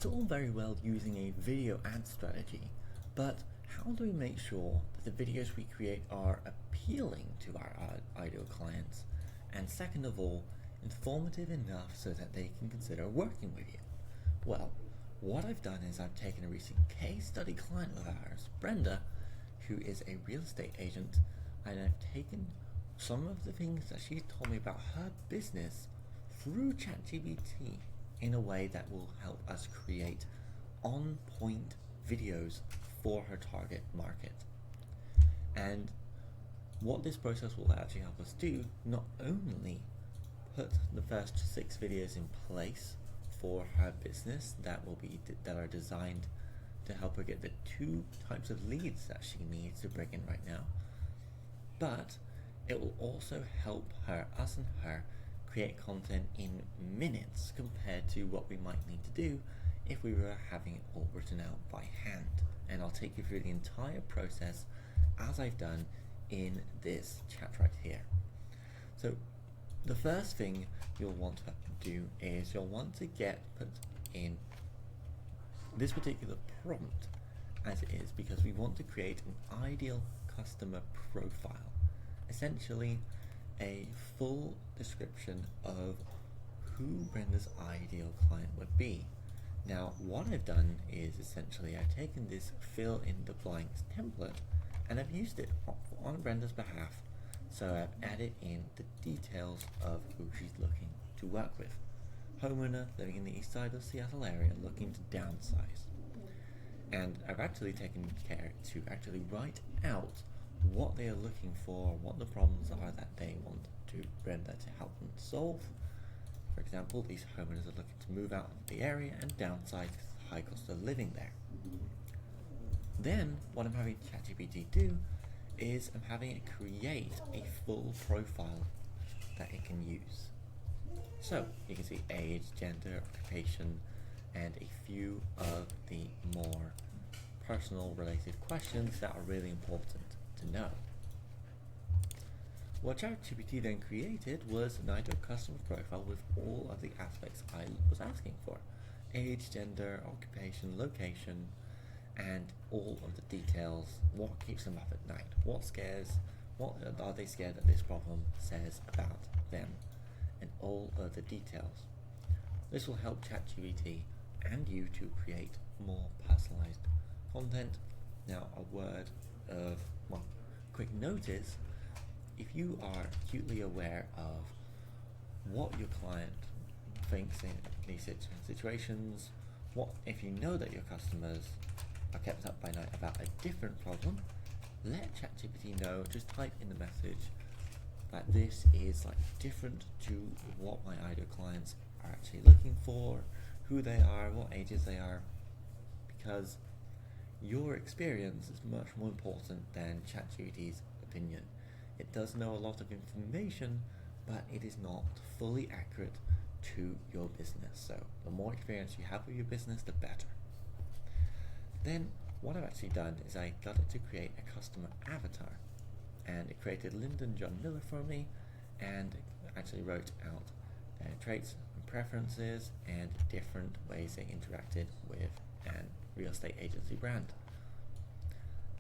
It's all very well using a video ad strategy, but how do we make sure that the videos we create are appealing to our ideal clients, and second of all, informative enough so that they can consider working with you? Well, what I've done is I've taken a recent case study client of ours, Brenda, who is a real estate agent, and I've taken some of the things that she told me about her business through ChatGPT in a way that will help us create on-point videos for her target market. And what this process will actually help us do, not only put the first 6 videos in place for her business that are designed to help her get the 2 types of leads that she needs to bring in right now, but it will also help us and her create content in minutes compared to what we might need to do if we were having it all written out by hand. And I'll take you through the entire process as I've done in this chat right here. So the first thing you'll want to do is you'll want to put in this particular prompt as it is, because we want to create an ideal customer profile, essentially a full description of who Brenda's ideal client would be. Now, what I've done is essentially I've taken this fill in the blanks template and I've used it on Brenda's behalf. So I've added in the details of who she's looking to work with. Homeowner living in the east side of Seattle area looking to downsize. And I've actually taken care to actually write out what they are looking for, what the problems are that they want Brenda to help them solve. For example, these homeowners are looking to move out of the area and downsize because of the high cost of living there. Then, what I'm having ChatGPT do is I'm having it create a full profile that it can use. So, you can see age, gender, occupation, and a few of the more personal related questions that are really important to know. What ChatGPT then created was an ideal customer profile with all of the aspects I was asking for: age, gender, occupation, location, and all of the details. What keeps them up at night? What are they scared that this problem says about them? And all of the details. This will help ChatGPT and you to create more personalized content. Now, quick note is, if you are acutely aware of what your client thinks in these situations, if you know that your customers are kept up by night about a different problem, let ChatGPT know. Just type in the message that this is different to what my ideal clients are actually looking for, who they are, what ages they are, because your experience is much more important than ChatGPT's opinion. It does know a lot of information, but it is not fully accurate to your business. So the more experience you have with your business, the better. Then what I've actually done is I got it to create a customer avatar, and it created Lyndon John Miller for me, and actually wrote out their traits and preferences and different ways they interacted with an real estate agency brand.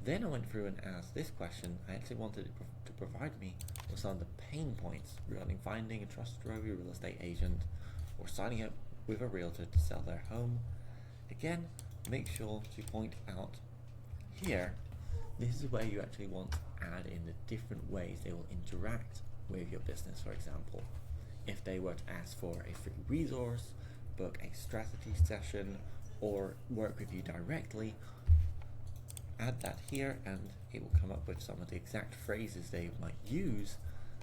Then I went through and asked this question. I actually wanted it to provide me with some of the pain points regarding finding a trustworthy real estate agent or signing up with a realtor to sell their home. Again, make sure to point out here, this is where you actually want to add in the different ways they will interact with your business. For example, if they were to ask for a free resource, book a strategy session, or work with you directly, add that here and it will come up with some of the exact phrases they might use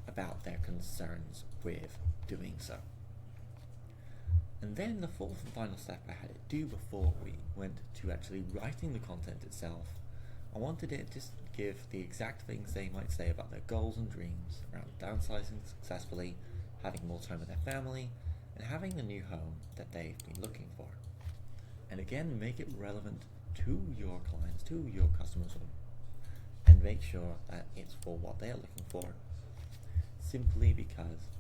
about their concerns with doing so. And then the fourth and final step I had it do before we went to actually writing the content itself, I wanted it to give the exact things they might say about their goals and dreams around downsizing successfully, having more time with their family, and having the new home that they've been looking for. And again, make it relevant to your clients, to your customers, and make sure that it's for what they're looking for, simply because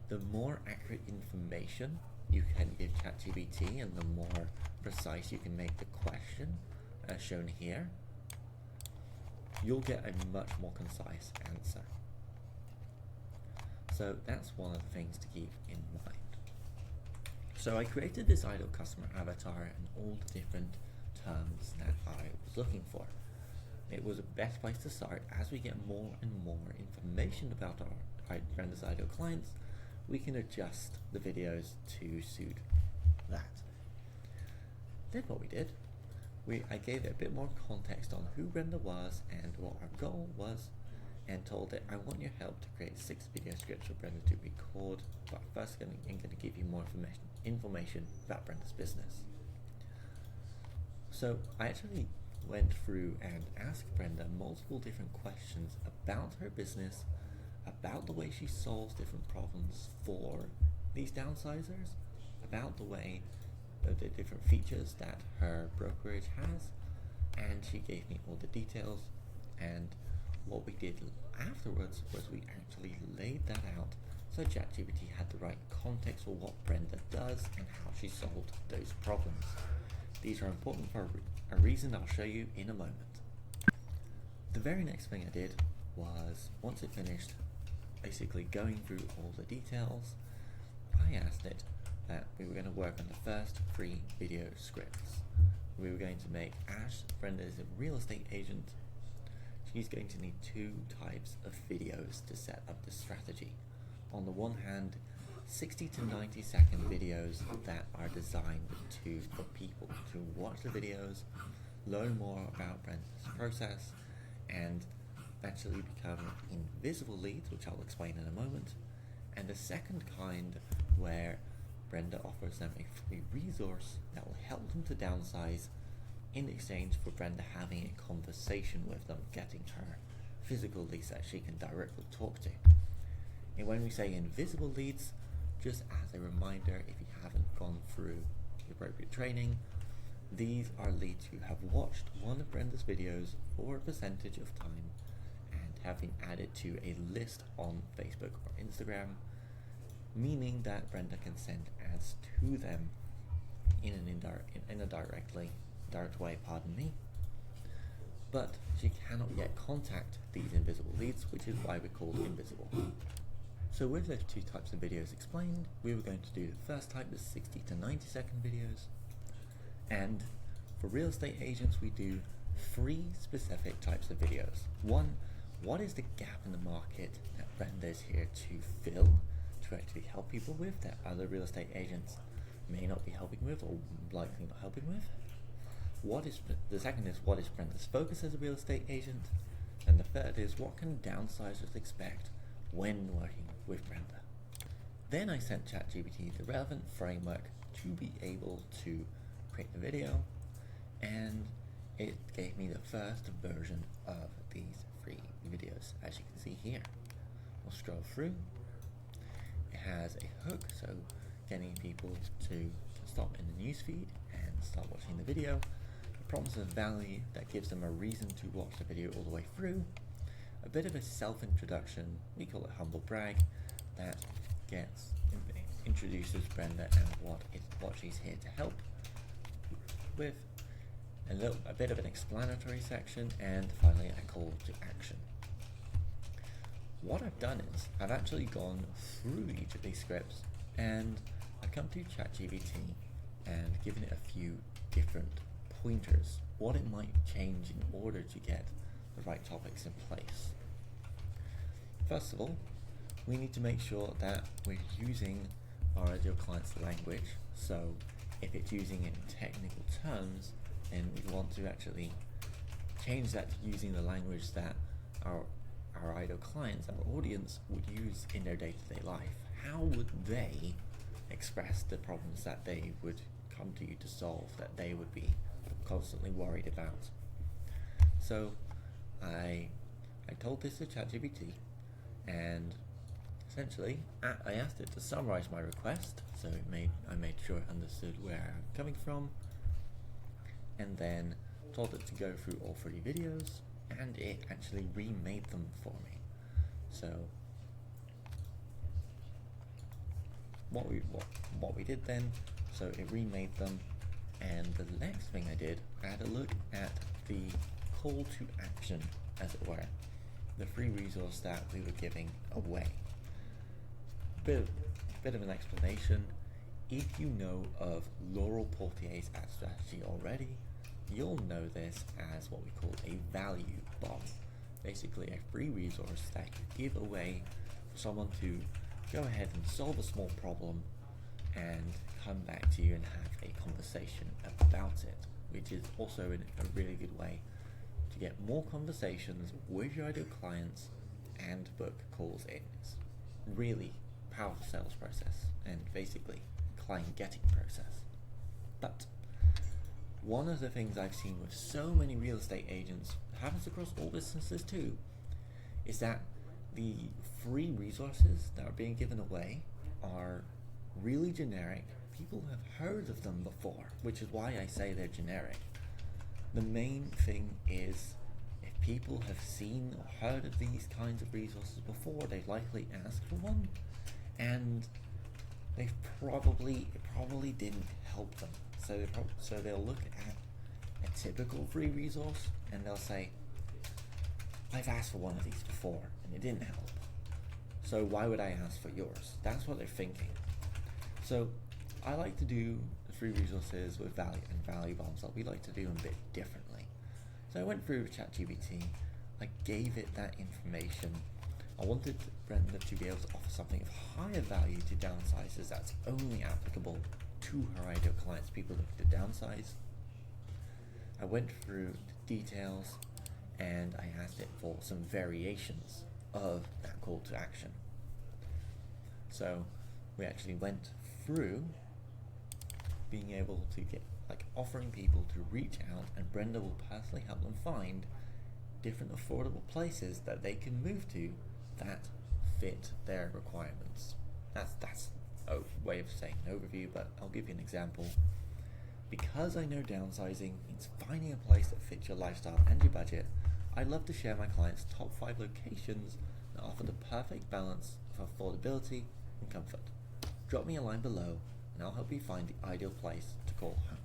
the more accurate information you can give ChatGPT and the more precise you can make the question, as shown here, you'll get a much more concise answer. So that's one of the things to keep in mind. So I created this ideal customer avatar and all the different terms that I was looking for. It was the best place to start. As we get more and more information about our Brenda's ideal clients, we can adjust the videos to suit that. Then what we did, I gave it a bit more context on who Brenda was and what our goal was, and told it, I want your help to create 6 video scripts for Brenda to record, but first I'm going to give you more information about Brenda's business. So I actually went through and asked Brenda multiple different questions about her business, about the way she solves different problems for these downsizers, about the way the different features that her brokerage has, and she gave me all the details. And what we did afterwards was we actually laid that out so ChatGPT had the right context for what Brenda does and how she solved those problems. These are important for a reason I'll show you in a moment. The very next thing I did was, once it finished basically going through all the details, I asked it that we were going to work on the first 3 video scripts. We were going to make Ash, Brenda is a real estate agent. She's going to need 2 types of videos to set up the strategy. On the one hand, 60 to 90 second videos that are designed for people to watch the videos, learn more about Brenda's process, and eventually become invisible leads, which I'll explain in a moment. And the second kind, where Brenda offers them a free resource that will help them to downsize in exchange for Brenda having a conversation with them, getting her physical leads that she can directly talk to. And when we say invisible leads, just as a reminder, if you haven't gone through the appropriate training, these are leads who have watched one of Brenda's videos for a percentage of time and have been added to a list on Facebook or Instagram, meaning that Brenda can send ads to them in a direct way, but she cannot yet contact these invisible leads, which is why we're called invisible. So with those 2 types of videos explained, we were going to do the first type, the 60 to 90 second videos, and for real estate agents we do 3 specific types of videos. One, what is the gap in the market that Brenda is here to fill, to actually help people with, that other real estate agents may not be helping with or likely not helping with? The second is, what is Brenda's focus as a real estate agent? And the third is, what can downsizers expect when working with Brenda? Then I sent ChatGPT the relevant framework to be able to create the video, and it gave me the first version of these 3 videos, as you can see here. We'll scroll through. It has a hook, so getting people to stop in the newsfeed and start watching the video. A promise of value that gives them a reason to watch the video all the way through. A bit of a self-introduction, we call it humble brag, that introduces Brenda and what she's here to help with. A bit of an explanatory section, and finally a call to action. What I've done is, I've actually gone through each of these scripts and I've come to ChatGPT and given it a few different pointers, what it might change in order to get the right topics in place. First of all, we need to make sure that we're using our ideal client's language. So if it's using it in technical terms, then we want to actually change that to using the language that our ideal clients, our audience, would use in their day-to-day life. How would they express the problems that they would come to you to solve, that they would be constantly worried about? So I told this to ChatGPT, and essentially I asked it to summarize my request, so I made sure it understood where I'm coming from, and then told it to go through all 3 videos, and it actually remade them for me. So what we did then, so it remade them, And the next thing I did, I had a look at the call to action, as it were, the free resource that we were giving away. Bit of an explanation. If you know of Laurel Portier's ad strategy already, you'll know this as what we call a value bomb. Basically a free resource that you give away for someone to go ahead and solve a small problem and come back to you and have a conversation about it, which is also a really good way to get more conversations with your ideal clients and book calls in. It's really powerful sales process and basically client getting process. But one of the things I've seen with so many real estate agents, happens across all businesses too, is that the free resources that are being given away are really generic. People have heard of them before, which is why I say they're generic. The main thing is, if people have seen or heard of these kinds of resources before, they've likely asked for one, and it probably didn't help them. So they'll look at a typical free resource and they'll say, I've asked for one of these before and it didn't help, so why would I ask for yours? That's what they're thinking. So I like to do free resources with value bombs that we like to do them a bit differently. So I went through ChatGPT, I gave it that information. I wanted Brenda to be able to offer something of higher value to downsizers that's only applicable to her ideal clients, people looking to downsize. I went through the details and I asked it for some variations of that call to action. So we actually went through being able to get, offering people to reach out, and Brenda will personally help them find different affordable places that they can move to that fit their requirements. That's a way of saying an overview, but I'll give you an example. Because I know downsizing means finding a place that fits your lifestyle and your budget, I'd love to share my clients' top 5 locations that offer the perfect balance of affordability and comfort. Drop me a line below and I'll help you find the ideal place to call home.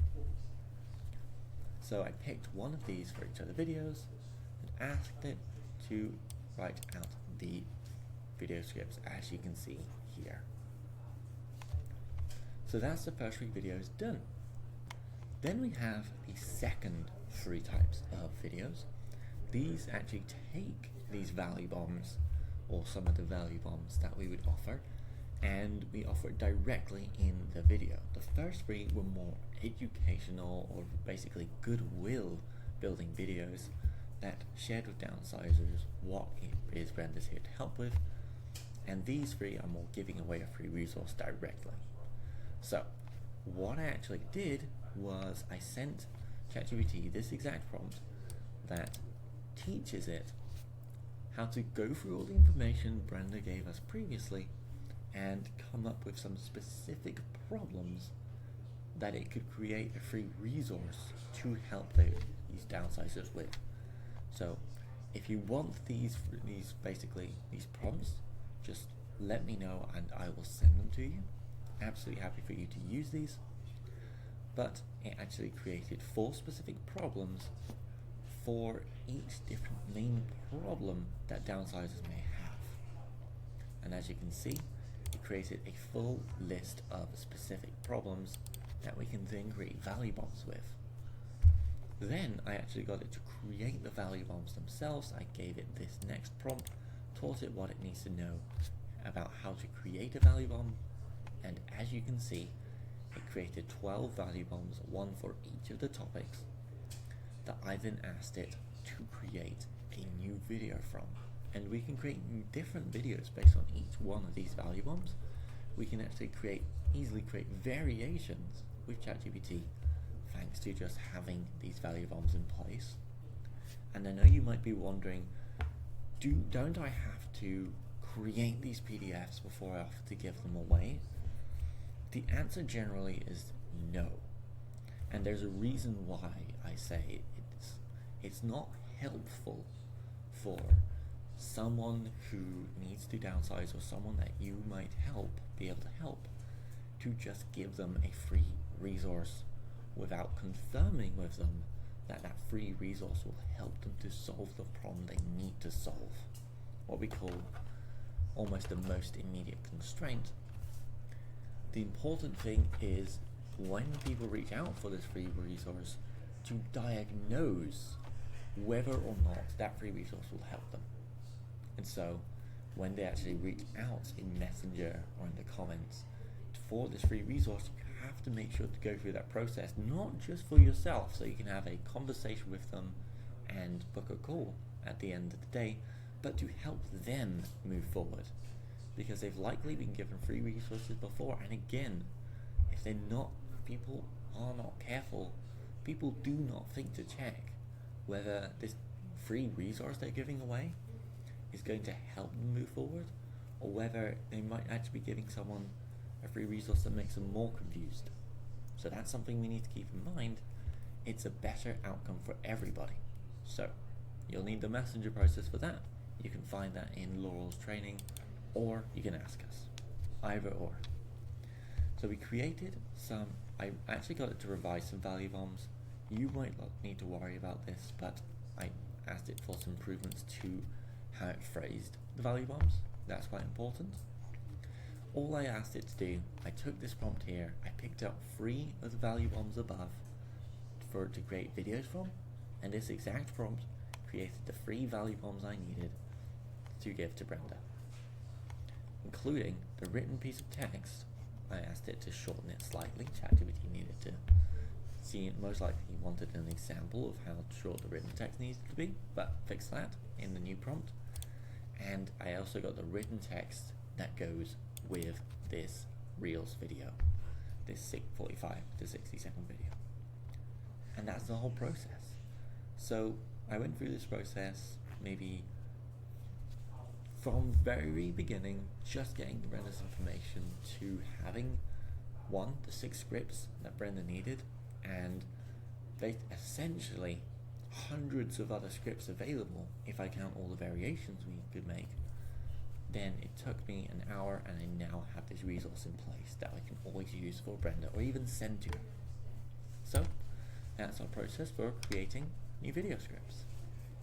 So I picked one of these for each of the videos and asked it to write out the video scripts, as you can see here. So that's the first 3 videos done. Then we have the second 3 types of videos. These actually take these value bombs, or some of the value bombs that we would offer, and we offer it directly in the video. The first 3 were more educational, or basically goodwill building videos that shared with downsizers what it is Brenda's here to help with, and these 3 are more giving away a free resource directly. So what I actually did was I sent ChatGPT this exact prompt that teaches it how to go through all the information Brenda gave us previously and come up with some specific problems that it could create a free resource to help these downsizers with. So if you want these prompts, just let me know and I will send them to you. Absolutely happy for you to use these. But it actually created 4 specific problems for each different main problem that downsizers may have. And as you can see, it created a full list of specific problems that we can then create value bombs with. Then I actually got it to create the value bombs themselves. I gave it this next prompt, taught it what it needs to know about how to create a value bomb, and as you can see, it created 12 value bombs, 1 for each of the topics, that I then asked it to create a new video from. And we can create different videos based on each one of these value bombs. We can actually easily create variations with ChatGPT thanks to just having these value bombs in place. And I know you might be wondering, don't I have to create these PDFs before I offer to give them away? The answer generally is no. And there's a reason why I say it's not helpful for someone who needs to downsize, or someone that you might be able to help, to just give them a free resource without confirming with them that that free resource will help them to solve the problem they need to solve, what we call almost the most immediate constraint. The important thing is when people reach out for this free resource to diagnose whether or not that free resource will help them. And so when they actually reach out in Messenger or in the comments for this free resource, you have to make sure to go through that process, not just for yourself, so you can have a conversation with them and book a call at the end of the day, but to help them move forward, because they've likely been given free resources before. And again, if people are not careful, people do not think to check whether this free resource they're giving away is going to help them move forward, or whether they might actually be giving someone a free resource that makes them more confused. So that's something we need to keep in mind. It's a better outcome for everybody. So you'll need the Messenger process for that. You can find that in Laurel's training, or you can ask us. Either or. So we created I actually got it to revise some value bombs. You might not need to worry about this, but I asked it for some improvements to how it phrased the value bombs. That's quite important. All I asked it to do, I took this prompt here, I picked out 3 of the value bombs above for it to create videos from, and this exact prompt created the 3 value bombs I needed to give to Brenda, including the written piece of text. I asked it to shorten it slightly. ChatGPT needed to see it. Most likely he wanted an example of how short the written text needs to be, but fix that in the new prompt. And I also got the written text that goes with this Reels video, this 45 to 60 second video. And that's the whole process. So I went through this process maybe from very beginning, just getting Brenda's information, to having the 6 scripts that Brenda needed, and essentially hundreds of other scripts available if I count all the variations we could make. Then it took me an hour, and I now have this resource in place that I can always use for Brenda, or even send to her. So that's our process for creating new video scripts.